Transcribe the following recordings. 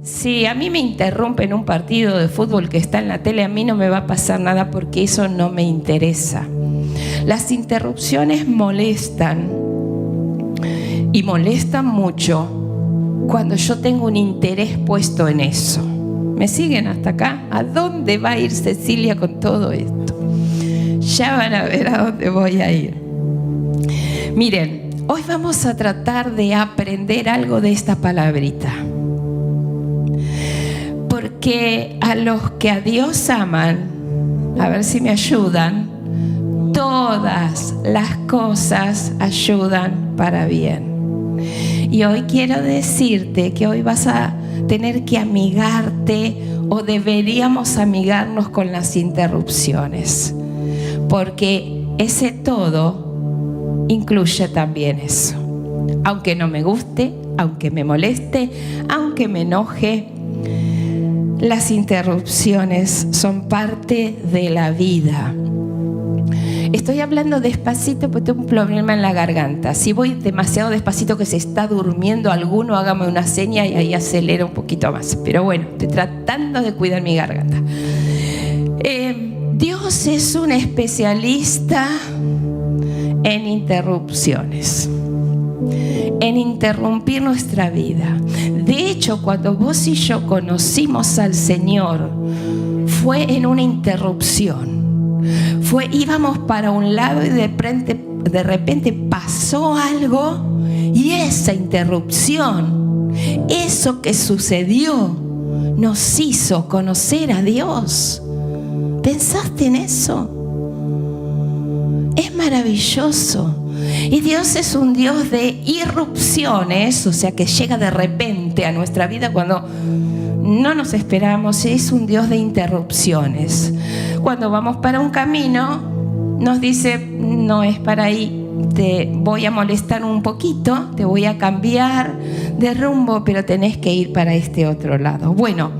Si a mí me interrumpen un partido de fútbol que está en la tele, a mí no me va a pasar nada porque eso no me interesa. Las interrupciones molestan y molestan mucho cuando yo tengo un interés puesto en eso. ¿Me siguen hasta acá? ¿A dónde va a ir Cecilia con todo esto? Ya van a ver a dónde voy a ir. Miren, hoy vamos a tratar de aprender algo de esta palabrita. Porque a los que a Dios aman, a ver si me ayudan, todas las cosas ayudan para bien. Y hoy quiero decirte que hoy vas a tener que amigarte, o deberíamos amigarnos con las interrupciones, porque ese todo incluye también eso. Aunque no me guste, aunque me moleste, aunque me enoje, las interrupciones son parte de la vida. Estoy hablando despacito porque tengo un problema en la garganta. Si voy demasiado despacito que se está durmiendo alguno, hágame una seña y ahí acelero un poquito más. Pero bueno, estoy tratando de cuidar mi garganta. Dios es un especialista en interrupciones, en interrumpir nuestra vida. De hecho, cuando vos y yo conocimos al Señor, fue en una interrupción. Íbamos para un lado y de repente pasó algo, y esa interrupción, eso que sucedió, nos hizo conocer a Dios. ¿Pensaste en eso? Es maravilloso. Y Dios es un Dios de irrupciones, o sea que llega de repente a nuestra vida cuando no nos esperamos. Es un Dios de interrupciones. Cuando vamos para un camino, nos dice, no es para ahí, te voy a molestar un poquito, te voy a cambiar de rumbo, pero tenés que ir para este otro lado. Bueno,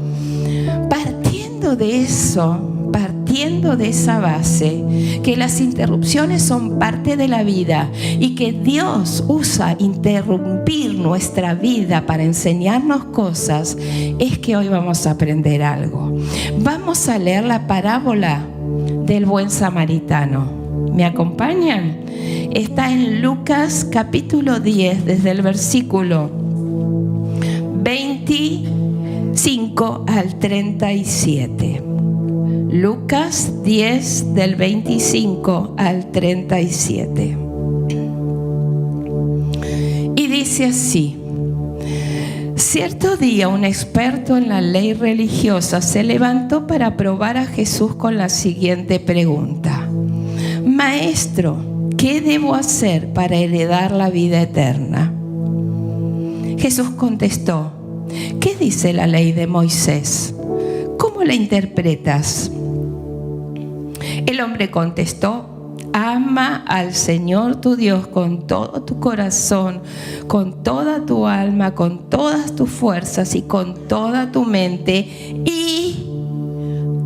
partiendo de eso, partiendo de esa base, que las interrupciones son parte de la vida y que Dios usa interrumpir nuestra vida para enseñarnos cosas, es que hoy vamos a aprender algo. Vamos a leer la parábola del buen samaritano. ¿Me acompañan? Está en Lucas capítulo 10, desde el versículo 25 al 37. Lucas 10 del 25 al 37. Y dice así: cierto día un experto en la ley religiosa se levantó para probar a Jesús con la siguiente pregunta: Maestro, ¿qué debo hacer para heredar la vida eterna? Jesús contestó: ¿qué dice la ley de Moisés? ¿Cómo la interpretas? El hombre contestó: ama al Señor tu Dios con todo tu corazón, con toda tu alma, con todas tus fuerzas y con toda tu mente, y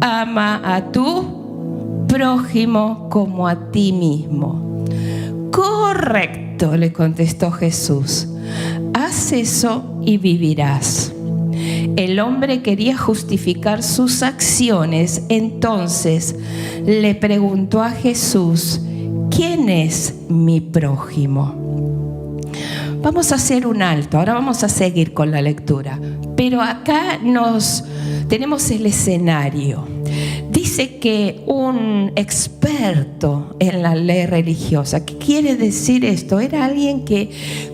ama a tu prójimo como a ti mismo. Correcto, le contestó Jesús. Haz eso y vivirás. El hombre quería justificar sus acciones, entonces le preguntó a Jesús: ¿quién es mi prójimo? Vamos a hacer un alto, ahora vamos a seguir con la lectura, pero acá tenemos el escenario. Dice que un experto en la ley religiosa, ¿qué quiere decir esto? Era alguien que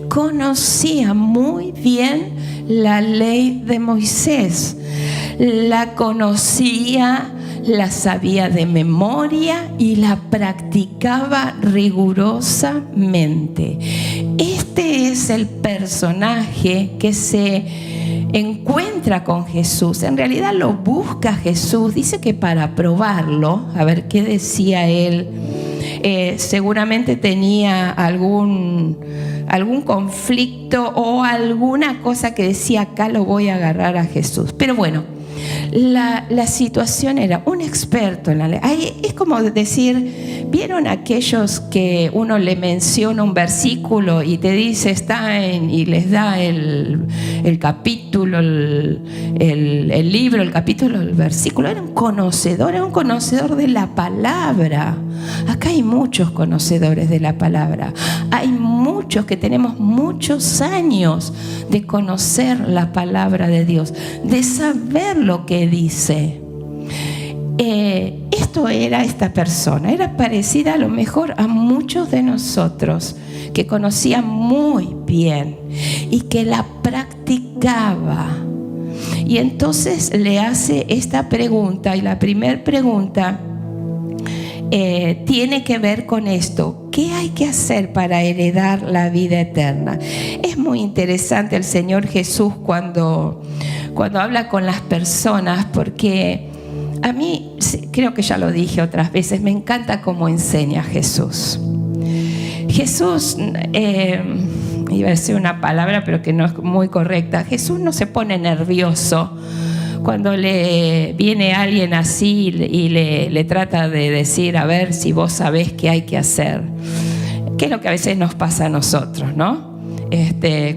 conocía muy bien la ley de Moisés, la conocía, la sabía de memoria y la practicaba rigurosamente. Este es el personaje que se encuentra con Jesús. En realidad lo busca Jesús. Dice que para probarlo, a ver qué decía él. Seguramente tenía algún conflicto o alguna cosa que decía: acá lo voy a agarrar a Jesús. Pero bueno, La situación era un experto en la ley. Es como decir, ¿vieron aquellos que uno le menciona un versículo y te dice y les da el capítulo, el libro, el capítulo, el versículo? Era un conocedor de la palabra. Acá hay muchos conocedores de la palabra. Hay muchos que tenemos muchos años de conocer la palabra de Dios, de saber lo que dice. Esta persona era parecida a lo mejor a muchos de nosotros, que conocía muy bien y que la practicaba. Y entonces le hace esta pregunta, y la primera pregunta tiene que ver con esto: ¿qué hay que hacer para heredar la vida eterna? Es muy interesante el Señor Jesús cuando habla con las personas, porque a mí, creo que ya lo dije otras veces, me encanta cómo enseña Jesús. Jesús, iba a decir una palabra pero que no es muy correcta, Jesús no se pone nervioso cuando le viene alguien así y le trata de decir, a ver si vos sabés qué hay que hacer. Que es lo que a veces nos pasa a nosotros, ¿no?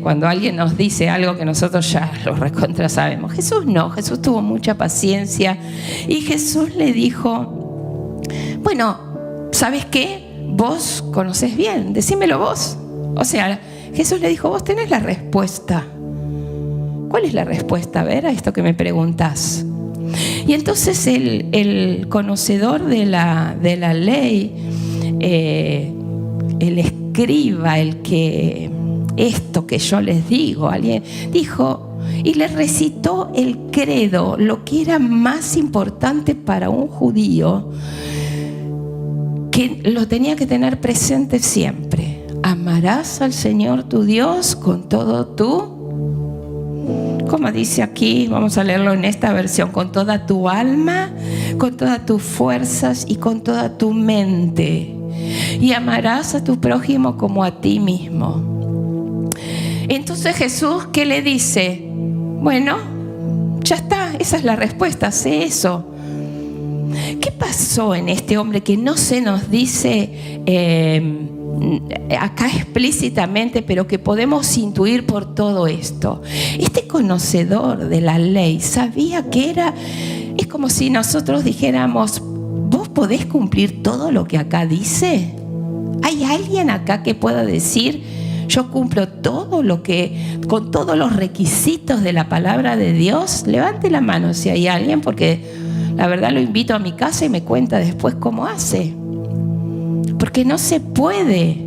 Cuando alguien nos dice algo que nosotros ya lo recontra sabemos. Jesús no, Jesús tuvo mucha paciencia y Jesús le dijo, bueno, ¿sabes qué? Vos conocés bien, decímelo vos. O sea, Jesús le dijo, vos tenés la respuesta. ¿Cuál es la respuesta? A ver, a esto que me preguntás. Y entonces el conocedor de la ley, el escriba, esto que yo les digo, alguien dijo y le recitó el credo, lo que era más importante para un judío, que lo tenía que tener presente siempre. Amarás al Señor tu Dios con todo como dice aquí, vamos a leerlo en esta versión, con toda tu alma, con todas tus fuerzas y con toda tu mente. Y amarás a tu prójimo como a ti mismo. Entonces Jesús, ¿qué le dice? Bueno, ya está, esa es la respuesta, sé eso. ¿Qué pasó en este hombre que no se nos dice acá explícitamente, pero que podemos intuir por todo esto? Este conocedor de la ley sabía que es como si nosotros dijéramos, ¿vos podés cumplir todo lo que acá dice? ¿Hay alguien acá que pueda decir, yo cumplo con todos los requisitos de la palabra de Dios? Levante la mano si hay alguien, porque la verdad lo invito a mi casa y me cuenta después cómo hace. Porque no se puede.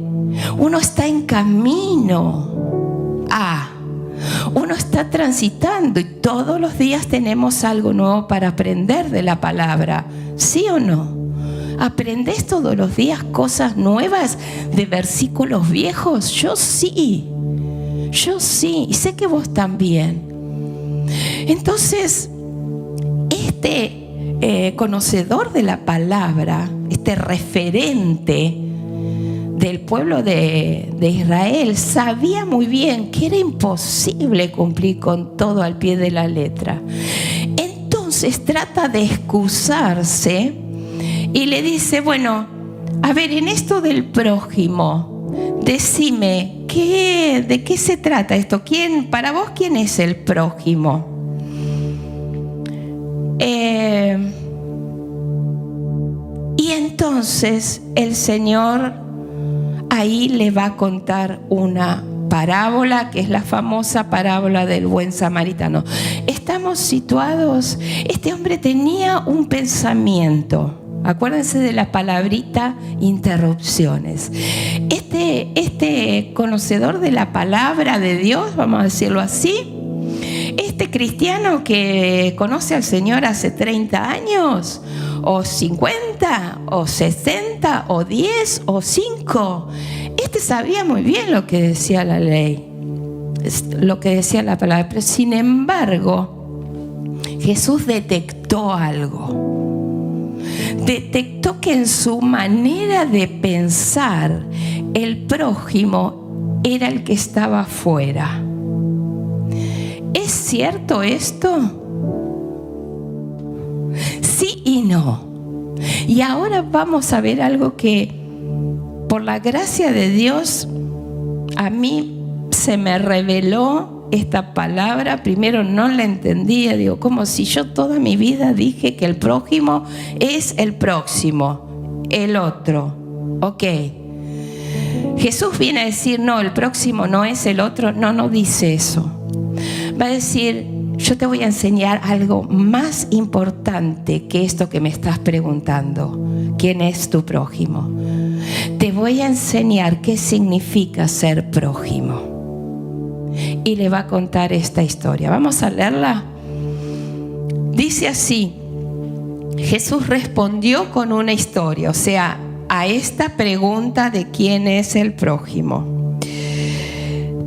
Uno está en camino uno está transitando y todos los días tenemos algo nuevo para aprender de la palabra. ¿Sí o no? ¿Aprendés todos los días cosas nuevas de versículos viejos? Yo sí, y sé que vos también. Entonces, conocedor de la palabra, este referente del pueblo de Israel, sabía muy bien que era imposible cumplir con todo al pie de la letra. Entonces trata de excusarse y le dice, bueno, a ver, en esto del prójimo, decime, ¿de qué se trata esto? Para vos, ¿quién es el prójimo? Y entonces el Señor ahí le va a contar una parábola, que es la famosa parábola del buen samaritano. Estamos situados, este hombre tenía un pensamiento. Acuérdense de la palabrita interrupciones. Este conocedor de la palabra de Dios, vamos a decirlo así, este cristiano que conoce al Señor hace 30 años, o 50, o 60, o 10, o 5, sabía muy bien lo que decía la ley, lo que decía la palabra, pero sin embargo, Jesús detectó algo. Detectó que en su manera de pensar, el prójimo era el que estaba fuera. ¿Es cierto esto? no. Y ahora vamos a ver algo que, por la gracia de Dios, a mí se me reveló esta palabra. Primero no la entendía, digo, como si yo toda mi vida dije que el prójimo es el próximo, el otro. Ok. Jesús viene a decir, no, el próximo no es el otro. No dice eso. Va a decir, yo te voy a enseñar algo más importante que esto que me estás preguntando. ¿Quién es tu prójimo? Te voy a enseñar qué significa ser prójimo. Y le va a contar esta historia. Vamos a leerla. Dice así: Jesús respondió con una historia, o sea, a esta pregunta de quién es el prójimo.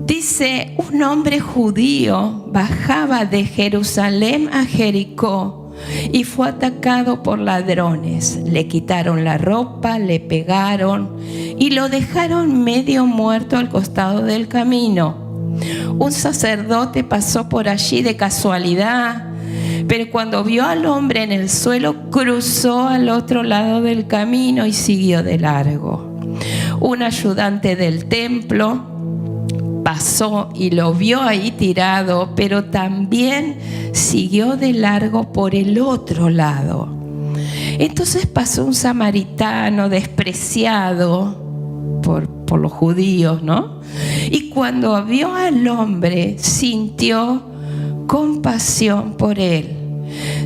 Dice, un hombre judío bajaba de Jerusalén a Jericó y fue atacado por ladrones. Le quitaron la ropa, le pegaron y lo dejaron medio muerto al costado del camino. Un sacerdote pasó por allí de casualidad, pero cuando vio al hombre en el suelo, cruzó al otro lado del camino y siguió de largo. Un ayudante del templo pasó y lo vio ahí tirado, pero también siguió de largo por el otro lado. Entonces pasó un samaritano despreciado por los judíos, ¿no? Y cuando vio al hombre, sintió compasión por él.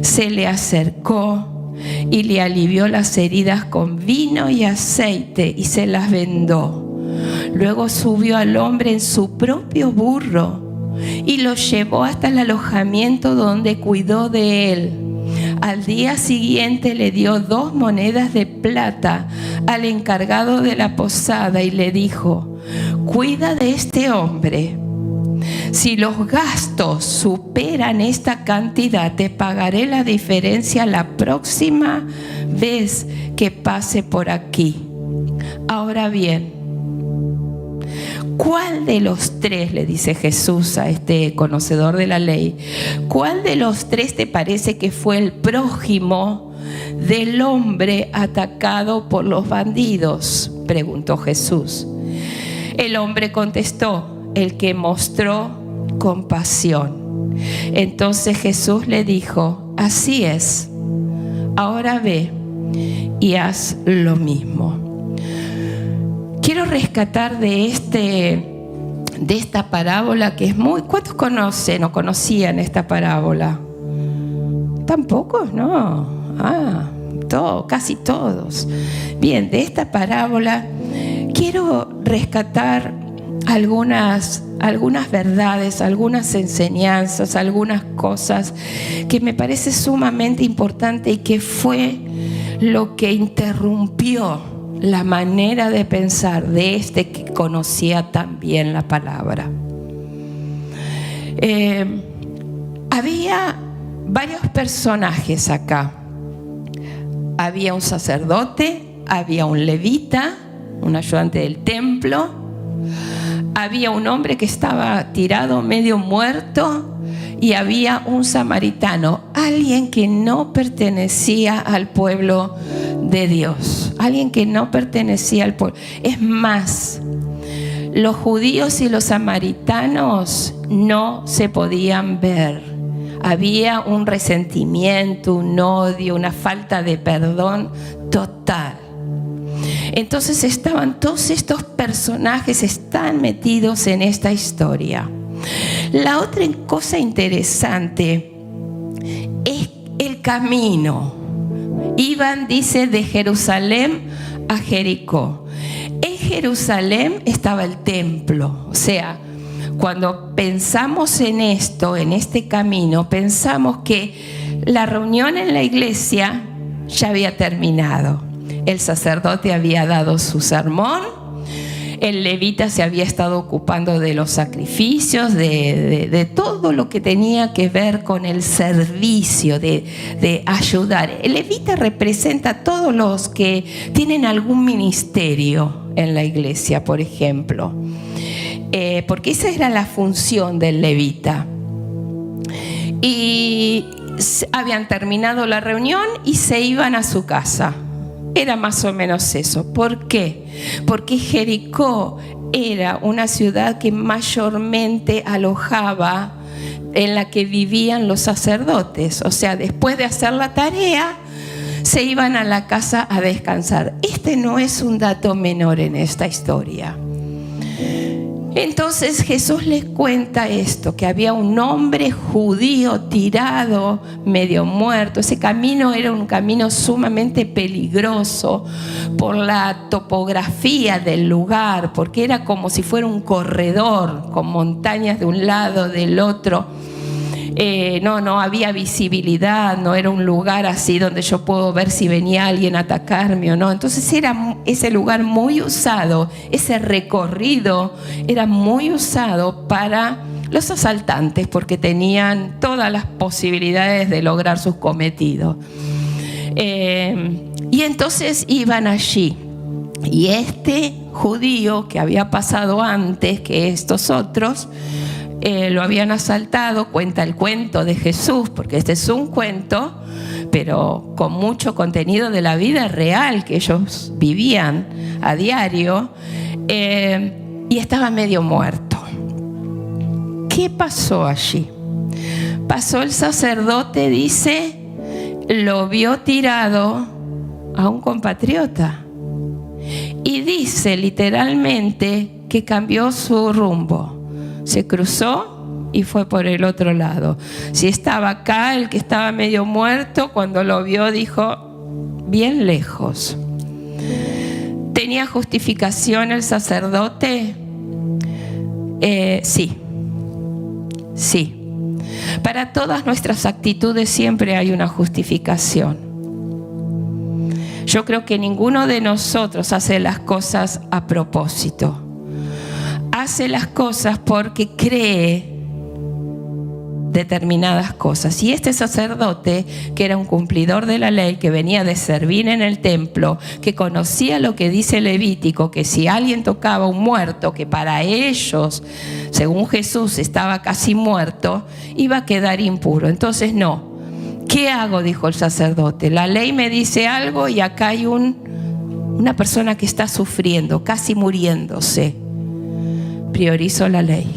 Se le acercó y le alivió las heridas con vino y aceite y se las vendó. Luego subió al hombre en su propio burro y lo llevó hasta el alojamiento donde cuidó de él. Al día siguiente le dio 2 monedas de plata al encargado de la posada y le dijo: cuida de este hombre. Si los gastos superan esta cantidad, te pagaré la diferencia la próxima vez que pase por aquí. Ahora bien, ¿cuál de los 3, le dice Jesús a este conocedor de la ley, cuál de los 3 te parece que fue el prójimo del hombre atacado por los bandidos? Preguntó Jesús. El hombre contestó: el que mostró compasión. Entonces Jesús le dijo: así es, ahora ve y haz lo mismo. Quiero rescatar de esta parábola que es muy... ¿Cuántos conocen o conocían esta parábola? ¿Tampoco? No. Casi todos. Bien, de esta parábola quiero rescatar algunas verdades, algunas enseñanzas, algunas cosas que me parece sumamente importante y que fue lo que interrumpió la manera de pensar de este que conocía tan bien la palabra. Había varios personajes acá. Había un sacerdote, había un levita, un ayudante del templo. Había un hombre que estaba tirado medio muerto y había un samaritano, alguien que no pertenecía al pueblo de Dios, alguien que no pertenecía al pueblo. Es más, los judíos y los samaritanos no se podían ver. Había un resentimiento, un odio, una falta de perdón total. Entonces estaban todos estos personajes, están metidos en esta historia. La otra cosa interesante es el camino. Iban, dice, de Jerusalén a Jericó. En Jerusalén estaba el templo. O sea, cuando pensamos en esto, en este camino, pensamos que la reunión en la iglesia ya había terminado. El sacerdote había dado su sermón, el levita se había estado ocupando de los sacrificios, de todo lo que tenía que ver con el servicio, de ayudar. El levita representa a todos los que tienen algún ministerio en la iglesia, por ejemplo, porque esa era la función del levita. Y habían terminado la reunión y se iban a su casa. Era más o menos eso. ¿Por qué? Porque Jericó era una ciudad que mayormente alojaba, en la que vivían los sacerdotes. O sea, después de hacer la tarea, se iban a la casa a descansar. Este no es un dato menor en esta historia. Entonces Jesús les cuenta esto, que había un hombre judío tirado, medio muerto. Ese camino era un camino sumamente peligroso por la topografía del lugar, porque era como si fuera un corredor con montañas de un lado, del otro. No había visibilidad, no era un lugar así donde yo puedo ver si venía alguien a atacarme o no. Entonces era ese lugar muy usado, ese recorrido era muy usado para los asaltantes, porque tenían todas las posibilidades de lograr sus cometidos. Y entonces iban allí. Y este judío que había pasado antes que estos otros, lo habían asaltado. Cuenta el cuento de Jesús, porque este es un cuento, pero con mucho contenido de la vida real que ellos vivían a diario, y estaba medio muerto. ¿Qué pasó allí? Pasó el sacerdote, dice, lo vio tirado a un compatriota, y dice literalmente que cambió su rumbo. Se cruzó y fue por el otro lado. Si estaba acá, el que estaba medio muerto, cuando lo vio dijo, bien lejos. ¿Tenía justificación el sacerdote? Sí. Para todas nuestras actitudes siempre hay una justificación. Yo creo que ninguno de nosotros hace las cosas a propósito. Hace las cosas porque cree determinadas cosas. Y este sacerdote, que era un cumplidor de la ley, que venía de servir en el templo, que conocía lo que dice Levítico, que si alguien tocaba a un muerto, que para ellos, según Jesús, estaba casi muerto, iba a quedar impuro. Entonces no. ¿Qué hago?, dijo el sacerdote. La ley me dice algo y acá hay una persona que está sufriendo, casi muriéndose. Priorizo la ley.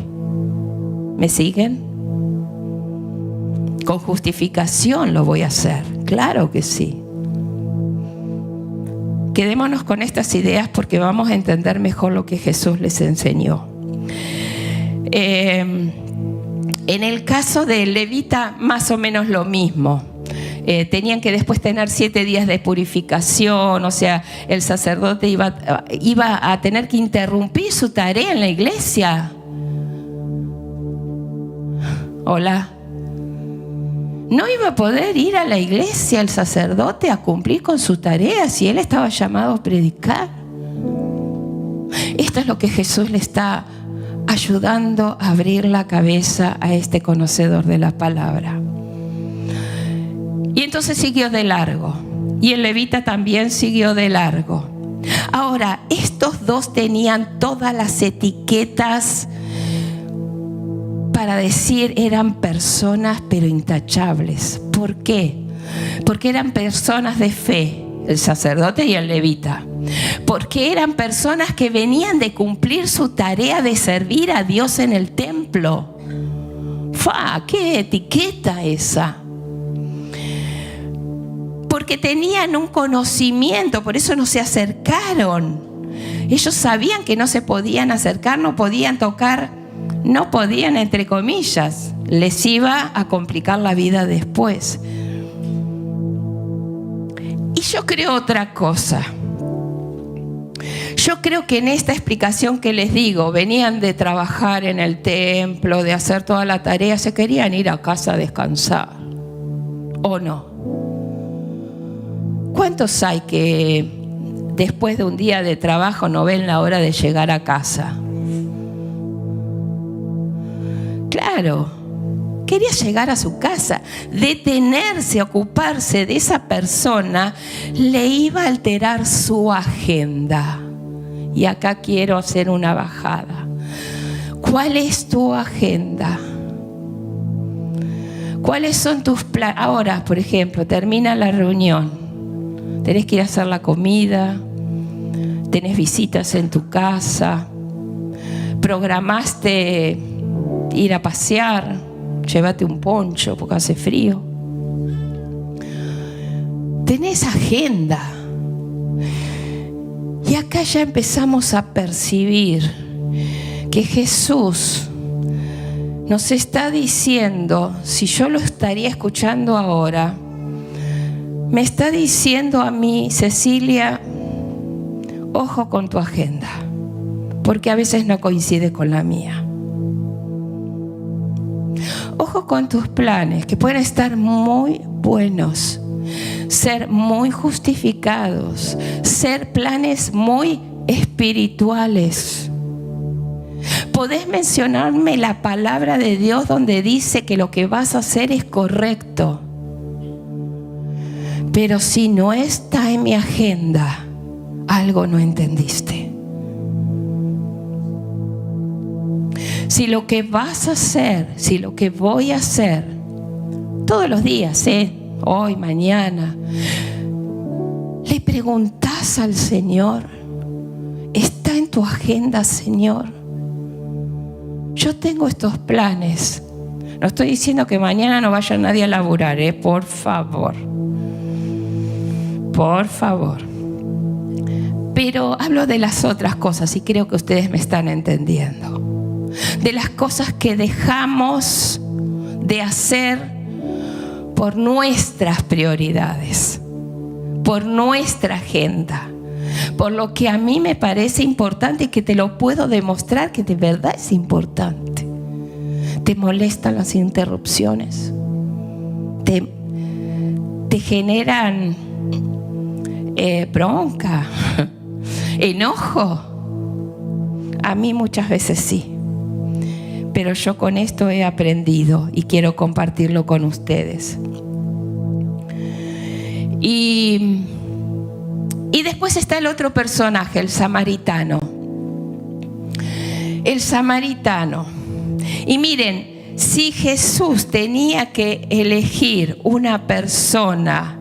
¿Me siguen? Con justificación lo voy a hacer. Claro que sí. Quedémonos con estas ideas porque vamos a entender mejor lo que Jesús les enseñó. En el caso de levita, más o menos lo mismo. Tenían que después tener 7 días de purificación. O sea, el sacerdote iba a tener que interrumpir su tarea en la iglesia. Hola. No iba a poder ir a la iglesia el sacerdote a cumplir con su tarea si él estaba llamado a predicar. Esto es lo que Jesús le está ayudando a abrir la cabeza a este conocedor de la palabra. Y entonces siguió de largo. Y el levita también siguió de largo. Ahora, estos dos tenían todas las etiquetas para decir eran personas pero intachables. ¿Por qué? Porque eran personas de fe, el sacerdote y el levita. Porque eran personas que venían de cumplir su tarea de servir a Dios en el templo. ¡Qué etiqueta esa! Porque tenían un conocimiento, por eso no se acercaron. Ellos sabían que no se podían acercar, no podían tocar, no podían, entre comillas. Les iba a complicar la vida después. Y yo creo otra cosa. Yo creo que en esta explicación que les digo, venían de trabajar en el templo, de hacer toda la tarea, se querían ir a casa a descansar. ¿O no? ¿Cuántos hay que después de un día de trabajo no ven la hora de llegar a casa? Claro, quería llegar a su casa. Detenerse, ocuparse de esa persona le iba a alterar su agenda. Y acá quiero hacer una bajada. ¿Cuál es tu agenda? ¿Cuáles son tus planes? Ahora, por ejemplo, termina la reunión. Tenés que ir a hacer la comida. Tenés visitas en tu casa. Programaste ir a pasear. Llévate un poncho porque hace frío. Tenés agenda. Y acá ya empezamos a percibir que Jesús nos está diciendo, si yo lo estaría escuchando ahora, me está diciendo a mí, Cecilia, ojo con tu agenda, porque a veces no coincide con la mía. Ojo con tus planes, que pueden estar muy buenos, ser muy justificados, ser planes muy espirituales. Podés mencionarme la palabra de Dios donde dice que lo que vas a hacer es correcto. Pero si no está en mi agenda, algo no entendiste. Si lo que vas a hacer, si lo que voy a hacer, todos los días, hoy, mañana, le preguntás al Señor, ¿está en tu agenda, Señor? Yo tengo estos planes. No estoy diciendo que mañana no vaya nadie a laburar, por favor. Por favor. Pero hablo de las otras cosas y creo que ustedes me están entendiendo. De las cosas que dejamos de hacer por nuestras prioridades, por nuestra agenda, por lo que a mí me parece importante y que te lo puedo demostrar que de verdad es importante. ¿Te molestan las interrupciones? ¿Te generan bronca? ¿Enojo? A mí muchas veces sí. Pero yo con esto he aprendido y quiero compartirlo con ustedes. Y después está el otro personaje, el samaritano. El samaritano. Y miren, si Jesús tenía que elegir una persona,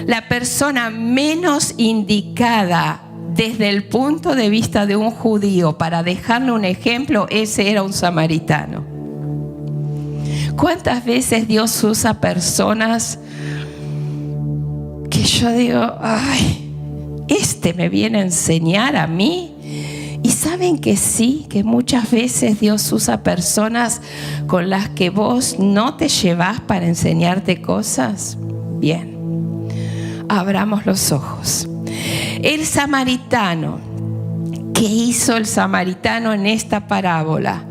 la persona menos indicada desde el punto de vista de un judío para dejarle un ejemplo, ese era un samaritano. ¿Cuántas veces Dios usa personas que yo digo, ay, me viene a enseñar a mí? Y saben que sí, que muchas veces Dios usa personas con las que vos no te llevás para enseñarte cosas. Bien, abramos los ojos. El samaritano, ¿qué hizo el samaritano en esta parábola?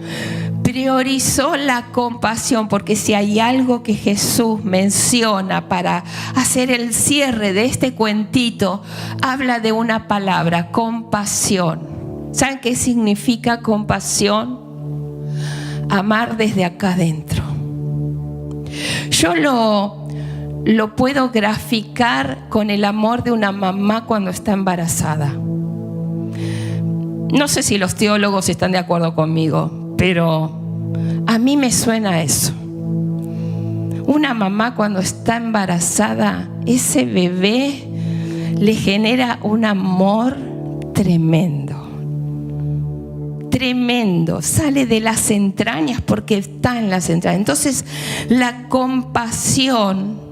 Priorizó la compasión, porque si hay algo que Jesús menciona para hacer el cierre de este cuentito, habla de una palabra, compasión. ¿Saben qué significa compasión? Amar desde acá adentro. Yo lo puedo graficar con el amor de una mamá cuando está embarazada. No sé si los teólogos están de acuerdo conmigo, pero a mí me suena eso. Una mamá cuando está embarazada, ese bebé le genera un amor tremendo. Tremendo, sale de las entrañas porque está en las entrañas. Entonces, la compasión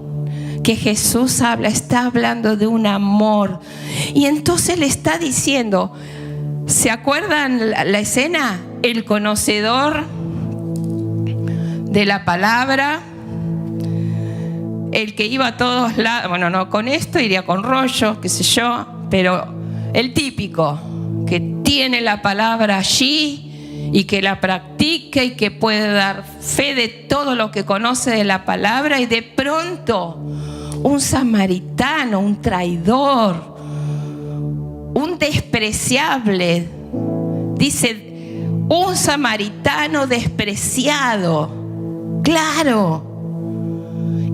que Jesús habla, está hablando de un amor. Y entonces le está diciendo, ¿se acuerdan la escena? El conocedor de la palabra, el que iba a todos lados, bueno, no con esto, iría con rollo, qué sé yo, pero el típico, que tiene la palabra allí y que la practica y que puede dar fe de todo lo que conoce de la palabra, y de pronto un samaritano, un traidor, un despreciable, dice, un samaritano despreciado, claro,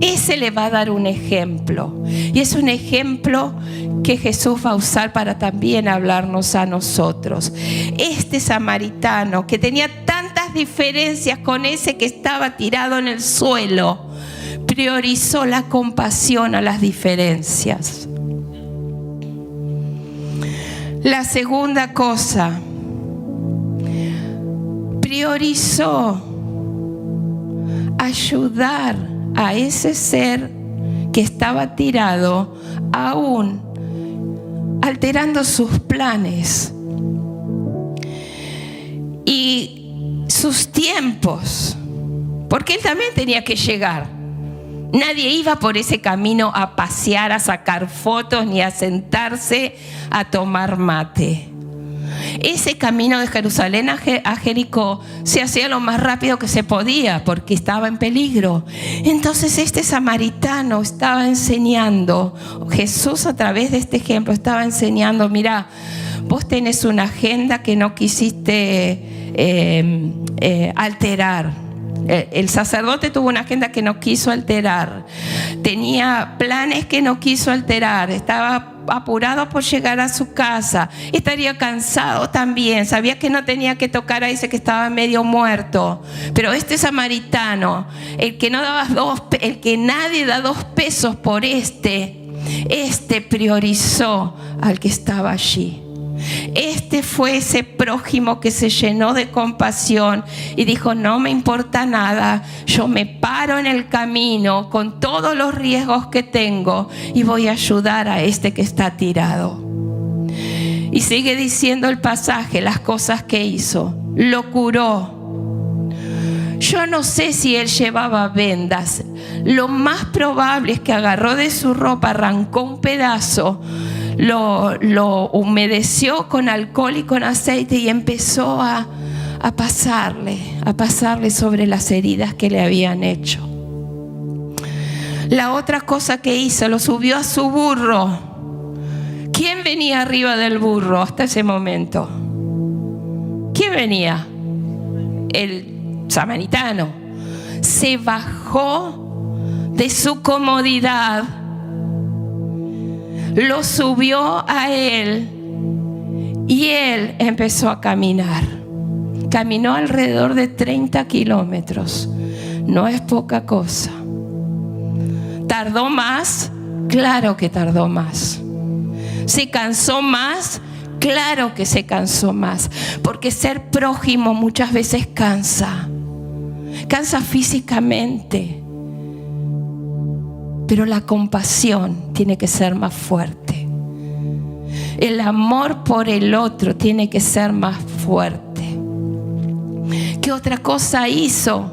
ese le va a dar un ejemplo, y es un ejemplo que Jesús va a usar para también hablarnos a nosotros. Este samaritano que tenía tantas diferencias con ese que estaba tirado en el suelo, priorizó la compasión a las diferencias. La segunda cosa, priorizó ayudar a ese ser que estaba tirado, aún alterando sus planes y sus tiempos, porque él también tenía que llegar. Nadie iba por ese camino a pasear, a sacar fotos, ni a sentarse a tomar mate. Ese camino de Jerusalén a Jericó se hacía lo más rápido que se podía porque estaba en peligro. Entonces este samaritano estaba enseñando, Jesús a través de este ejemplo estaba enseñando: mira, vos tenés una agenda que no quisiste alterar. El sacerdote tuvo una agenda que no quiso alterar, tenía planes que no quiso alterar, estaba apurado por llegar a su casa, estaría cansado también, sabía que no tenía que tocar a ese que estaba medio muerto. Pero este samaritano, el que nadie da 2 pesos por este priorizó al que estaba allí. Este fue ese prójimo que se llenó de compasión y dijo: no me importa nada, yo me paro en el camino con todos los riesgos que tengo y voy a ayudar a este que está tirado. Y sigue diciendo el pasaje las cosas que hizo. Lo curó. Yo no sé si él llevaba vendas. Lo más probable es que agarró de su ropa, arrancó un pedazo, lo humedeció con alcohol y con aceite y empezó a pasarle sobre las heridas que le habían hecho. La otra cosa que hizo, lo subió a su burro. ¿Quién venía arriba del burro hasta ese momento? ¿Quién venía? El samaritano. Se bajó de su comodidad, lo subió a él y él empezó a caminar. Caminó alrededor de 30 kilómetros. No es poca cosa. ¿Tardó más? Claro que tardó más. ¿Se cansó más? Claro que se cansó más. Porque ser prójimo muchas veces cansa. Cansa físicamente. Pero la compasión tiene que ser más fuerte. El amor por el otro tiene que ser más fuerte. ¿Qué otra cosa hizo?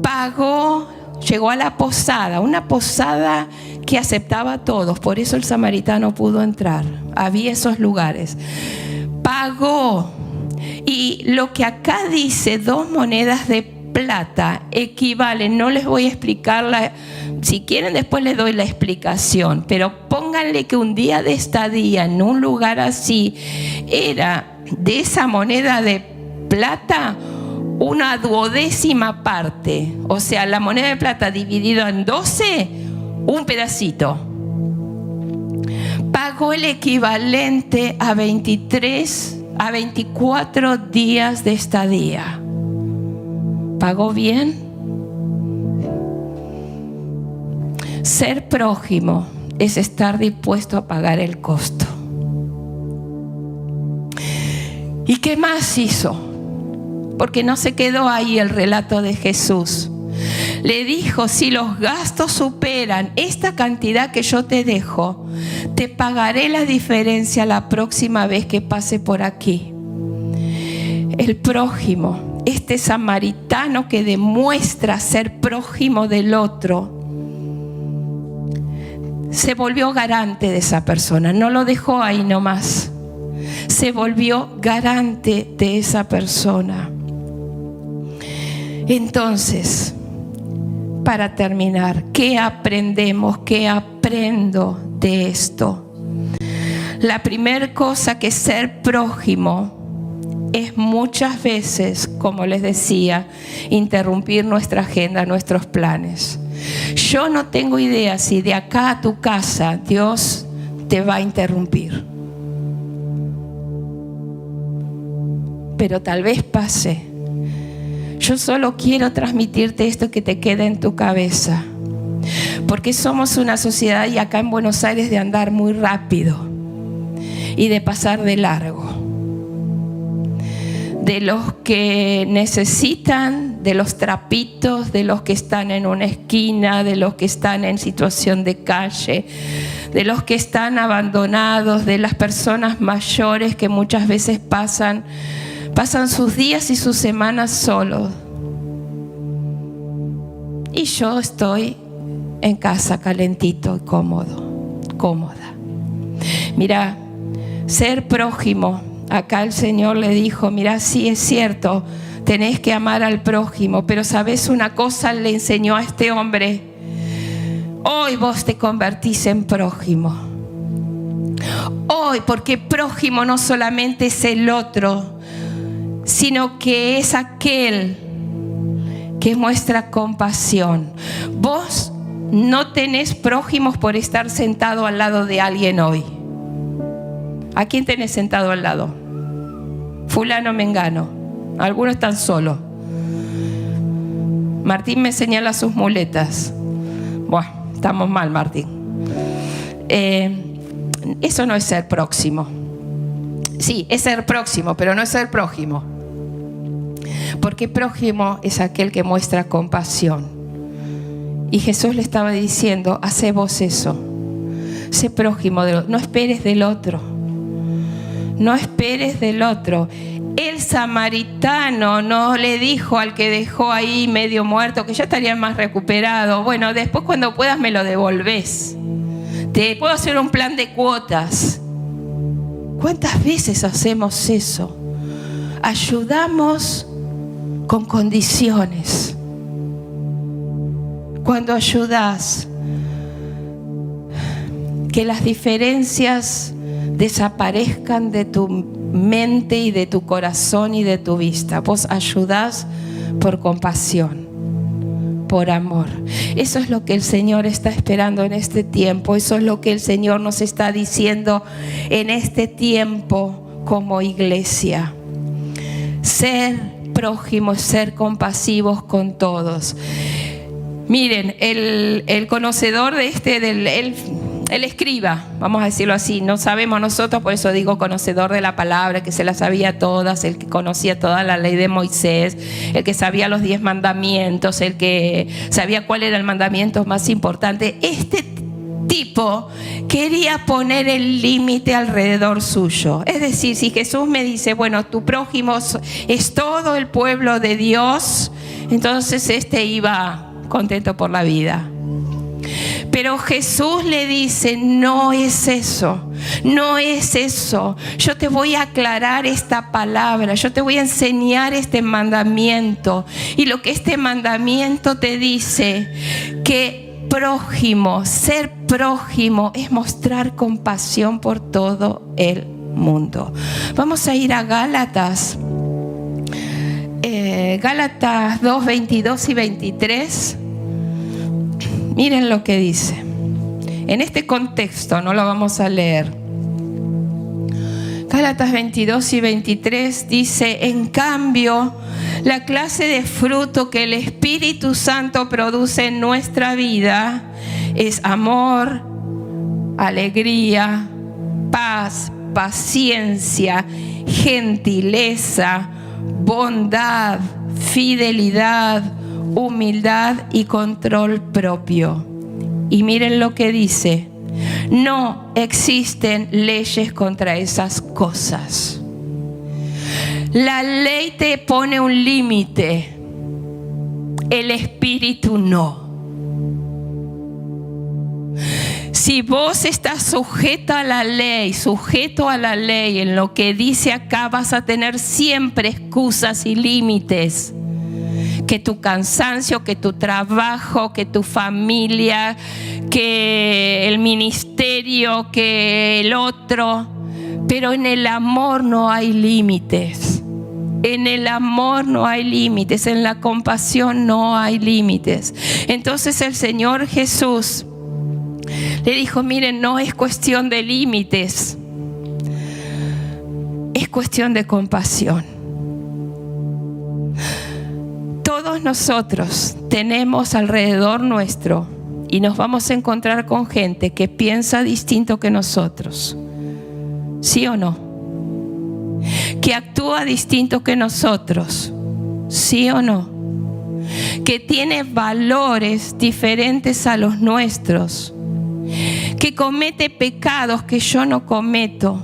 Pagó, llegó a la posada, una posada que aceptaba a todos, por eso el samaritano pudo entrar. Había esos lugares. Pagó. Y lo que acá dice, 2 monedas de plata equivale, no les voy a explicar, si quieren después les doy la explicación, pero pónganle que un día de estadía en un lugar así era de esa moneda de plata una 12ª parte, o sea, la moneda de plata dividida en 12, un pedacito. Pagó el equivalente a 24 días de estadía. ¿Pagó bien? Ser prójimo es estar dispuesto a pagar el costo. ¿Y qué más hizo? Porque no se quedó ahí el relato de Jesús. Le dijo: si los gastos superan esta cantidad que yo te dejo, te pagaré la diferencia la próxima vez que pase por aquí. El prójimo, este samaritano que demuestra ser prójimo del otro, se volvió garante de esa persona. No lo dejó ahí nomás. Se volvió garante de esa persona. Entonces, para terminar, ¿qué aprendemos? ¿Qué aprendo de esto? La primera cosa que ser prójimo es muchas veces, como les decía, interrumpir nuestra agenda, nuestros planes. Yo no tengo idea si de acá a tu casa Dios te va a interrumpir. Pero tal vez pase. Yo solo quiero transmitirte esto que te quede en tu cabeza. Porque somos una sociedad, y acá en Buenos Aires, de andar muy rápido y de pasar de largo. De los que necesitan, de los trapitos, de los que están en una esquina, de los que están en situación de calle, de los que están abandonados, de las personas mayores que muchas veces pasan sus días y sus semanas solos. Y yo estoy en casa calentito y cómoda. Mira, ser prójimo, acá el Señor le dijo, mira, sí es cierto, tenés que amar al prójimo, pero ¿sabes una cosa? Le enseñó a este hombre: hoy vos te convertís en prójimo. Hoy, porque prójimo no solamente es el otro, sino que es aquel que muestra compasión. Vos no tenés prójimos por estar sentado al lado de alguien hoy. ¿A quién tenés sentado al lado? Fulano, mengano. Algunos están solos. Martín me señala sus muletas. Bueno, estamos mal, Martín. Eso no es ser próximo. Sí, es ser próximo, pero no es ser prójimo. Porque prójimo es aquel que muestra compasión. Y Jesús le estaba diciendo: hace vos eso. Sé prójimo del otro. No esperes del otro. No esperes del otro. El samaritano no le dijo al que dejó ahí medio muerto que ya estaría más recuperado: bueno, después cuando puedas me lo devolvés. Te puedo hacer un plan de cuotas. ¿Cuántas veces hacemos eso? Ayudamos con condiciones. Cuando ayudas, que las diferencias desaparezcan de tu mente y de tu corazón y de tu vista. Vos ayudás por compasión, por amor. Eso es lo que el Señor está esperando en este tiempo. Eso es lo que el Señor nos está diciendo en este tiempo como iglesia. Ser prójimos, ser compasivos con todos. Miren, el conocedor de el escriba, vamos a decirlo así, no sabemos nosotros, por eso digo conocedor de la palabra, que se la sabía todas, el que conocía toda la ley de Moisés, el que sabía los 10 mandamientos, el que sabía cuál era el mandamiento más importante. Este tipo quería poner el límite alrededor suyo. Es decir, si Jesús me dice: bueno, tu prójimo es todo el pueblo de Dios, entonces iba contento por la vida. Pero Jesús le dice: no es eso, no es eso. Yo te voy a aclarar esta palabra, yo te voy a enseñar este mandamiento. Y lo que este mandamiento te dice, que prójimo, ser prójimo es mostrar compasión por todo el mundo. Vamos a ir a Gálatas. Gálatas 2, 22 y 23. Miren lo que dice. En este contexto no lo vamos a leer. Gálatas 22 y 23 dice: en cambio, la clase de fruto que el Espíritu Santo produce en nuestra vida es amor, alegría, paz, paciencia, gentileza, bondad, fidelidad, humildad y control propio. Y miren lo que dice: no existen leyes contra esas cosas. La ley te pone un límite, el Espíritu no. Si vos estás sujeto a la ley en lo que dice acá, vas a tener siempre excusas y límites. Que tu cansancio, que tu trabajo, que tu familia, que el ministerio, que el otro. Pero en el amor no hay límites. En el amor no hay límites. En la compasión no hay límites. Entonces el Señor Jesús le dijo: miren, no es cuestión de límites, es cuestión de compasión. todos nosotros tenemos alrededor nuestro y nos vamos a encontrar con gente que piensa distinto que nosotros. ¿Sí o no? Que actúa distinto que nosotros. ¿Sí o no? Que tiene valores diferentes a los nuestros. Que comete pecados que yo no cometo.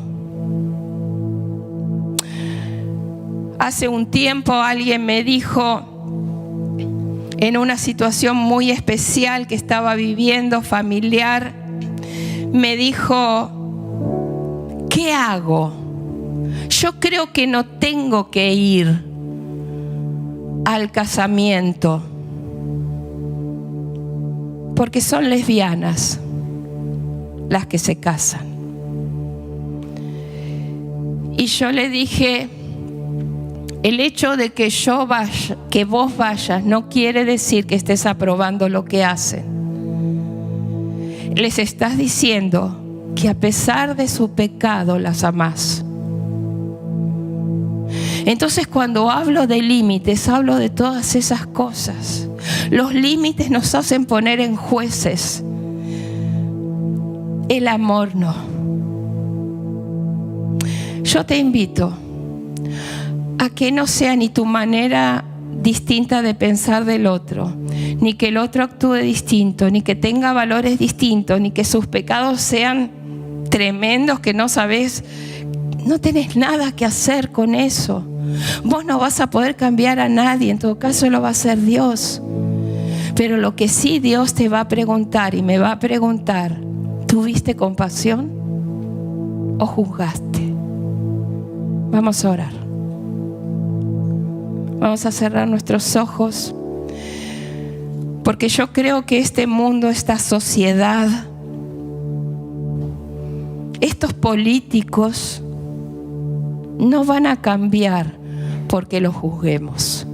Hace un tiempo alguien me dijo, en una situación muy especial que estaba viviendo, familiar, me dijo, ¿qué hago? Yo creo que no tengo que ir al casamiento porque son lesbianas las que se casan. Y yo le dije, el hecho de que yo vaya, que vos vayas, no quiere decir que estés aprobando lo que hacen. Les estás diciendo que a pesar de su pecado las amás. Entonces, cuando hablo de límites, hablo de todas esas cosas. Los límites nos hacen poner en jueces. El amor no. Yo te invito a que no sea ni tu manera distinta de pensar del otro, ni que el otro actúe distinto, ni que tenga valores distintos, ni que sus pecados sean tremendos que no sabes, no tenés nada que hacer con eso. Vos no vas a poder cambiar a nadie, en todo caso lo va a hacer Dios. Pero lo que sí Dios te va a preguntar y me va a preguntar, ¿tuviste compasión o juzgaste? Vamos a orar. Vamos a cerrar nuestros ojos, porque yo creo que este mundo, esta sociedad, estos políticos no van a cambiar porque los juzguemos.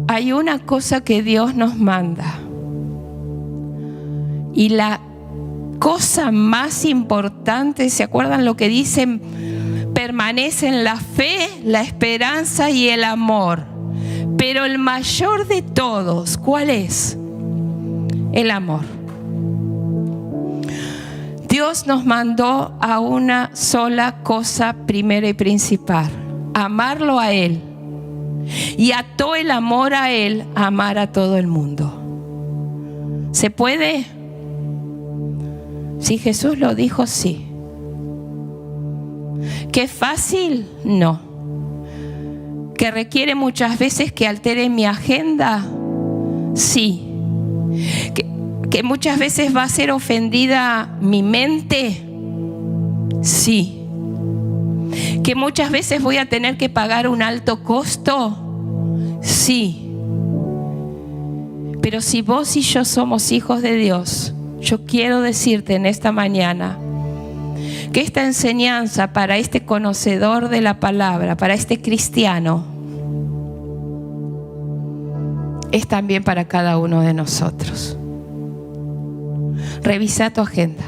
Hay una cosa que Dios nos manda, y la cosa más importante, ¿se acuerdan lo que dicen? Permanecen la fe, la esperanza y el amor. Pero el mayor de todos, ¿cuál es? El amor. Dios nos mandó a una sola cosa primera y principal: amarlo a Él. Y ató el amor a Él a amar a todo el mundo. ¿Se puede? Si Jesús lo dijo, sí. ¿Qué fácil? No. ¿Que requiere muchas veces que altere mi agenda? Sí. ¿Que muchas veces va a ser ofendida mi mente? Sí. ¿Que muchas veces voy a tener que pagar un alto costo? Sí. Pero si vos y yo somos hijos de Dios, yo quiero decirte en esta mañana que esta enseñanza para este conocedor de la palabra, para este cristiano, es también para cada uno de nosotros. Revisa tu agenda.